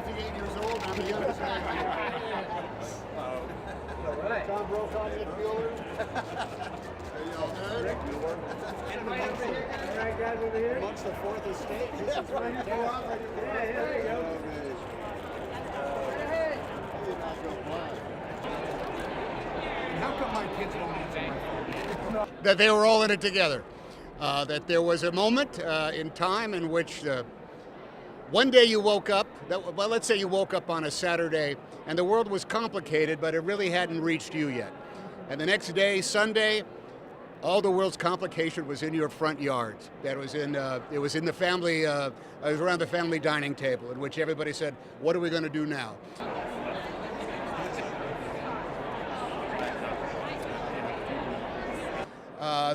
58 years old, and I'm the youngest man here. Tom Brokaw, Nick Mueller. Hey, y'all good? Rick Mueller. Anybody over here? All right, guys over here. Amongst the fourth estate. Yeah, there you go. How come my kids don't answer my phone? That they were all in it together. That there was a moment in time in which one day you woke up, well, let's say you woke up on a Saturday and the world was complicated, but it really hadn't reached you yet. And the next day, Sunday, all the world's complication was in your front yard. That was it was in the family, it was around the family dining table, in which everybody said, what are we going to do now?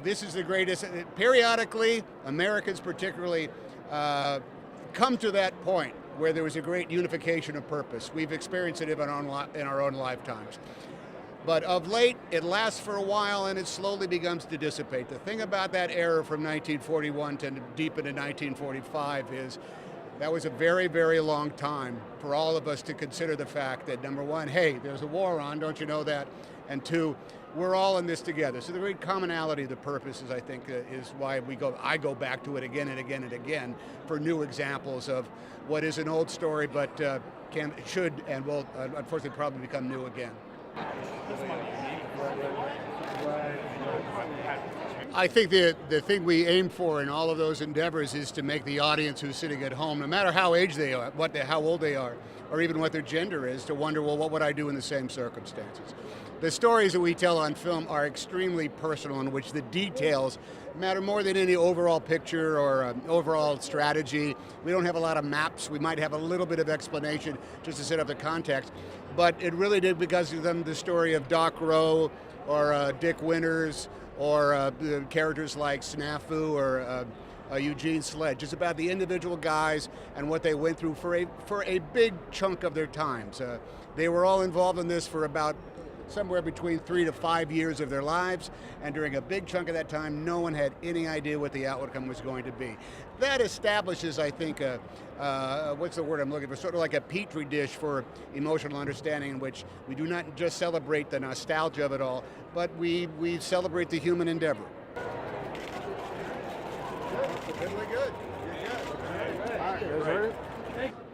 This is the greatest. Periodically, Americans particularly come to that point where there was a great unification of purpose. We've experienced it in our own lifetimes. But of late, it lasts for a while and it slowly begins to dissipate. The thing about that era from 1941 to deep into 1945 is that was a very, very long time for all of us to consider the fact that, number one, hey, there's a war on, don't you know that? And two, we're all in this together. So the great commonality of the purposes, I think, is why I go back to it again and again and again for new examples of what is an old story, but should and will unfortunately probably become new again. I think the thing we aim for in all of those endeavors is to make the audience who's sitting at home, no matter how age they are, how old they are, or even what their gender is, to wonder, well, what would I do in the same circumstances? The stories that we tell on film are extremely personal, in which the details matter more than any overall picture or overall strategy. We don't have a lot of maps. We might have a little bit of explanation just to set up the context, but it really did because of them the story of Doc Rowe or Dick Winters or characters like Snafu or Eugene Sledge. It's about the individual guys and what they went through for a big chunk of their times. They were all involved in this for about somewhere between 3 to 5 years of their lives, and during a big chunk of that time, no one had any idea what the outcome was going to be. That establishes, I think, what's the word I'm looking for, sort of like a petri dish for emotional understanding, in which we do not just celebrate the nostalgia of it all, but we celebrate the human endeavor. Really good. You're good.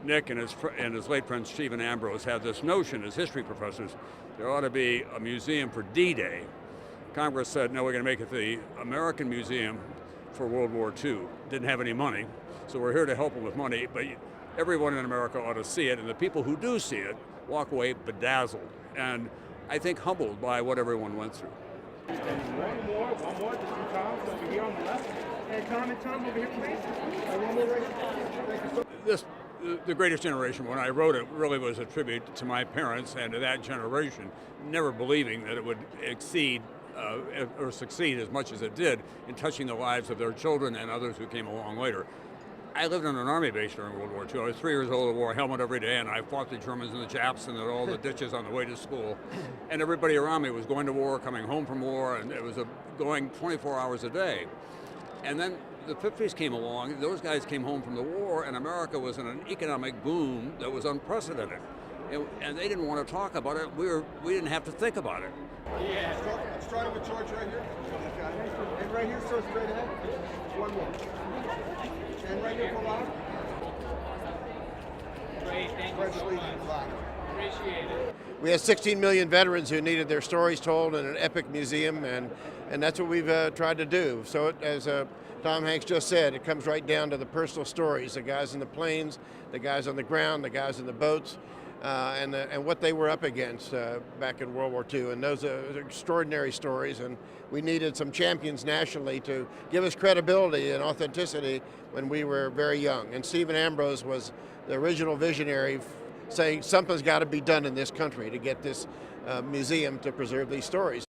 Nick and his late friend Stephen Ambrose had this notion as history professors there ought to be a museum for D-Day. Congress said, no, we're going to make it the American Museum for World War II. Didn't have any money, so we're here to help them with money, but everyone in America ought to see it, and the people who do see it walk away bedazzled, and I think humbled by what everyone went through. And one more, the two Toms over here on the left. And Tom over here, please. The Greatest Generation, when I wrote it, really was a tribute to my parents and to that generation, never believing that it would exceed or succeed as much as it did in touching the lives of their children and others who came along later. I lived on an army base during World War II. I was 3 years old, I wore a helmet every day, and I fought the Germans and the Japs and all the ditches on the way to school. And everybody around me was going to war, coming home from war, and it was going 24 hours a day. And then the 50s came along, those guys came home from the war, and America was in an economic boom that was unprecedented. And they didn't want to talk about it. We didn't have to think about it. Yeah. Starting with George right here. And right here, so straight ahead. One more. And right here for Lana. Great, thank you so much. Appreciate it. We had 16 million veterans who needed their stories told in an epic museum, and that's what we've tried to do. So as Tom Hanks just said, it comes right down to the personal stories, the guys in the planes, the guys on the ground, the guys in the boats, and what they were up against back in World War II. And those are extraordinary stories, and we needed some champions nationally to give us credibility and authenticity when we were very young. And Stephen Ambrose was the original visionary, saying something's got to be done in this country to get this museum to preserve these stories.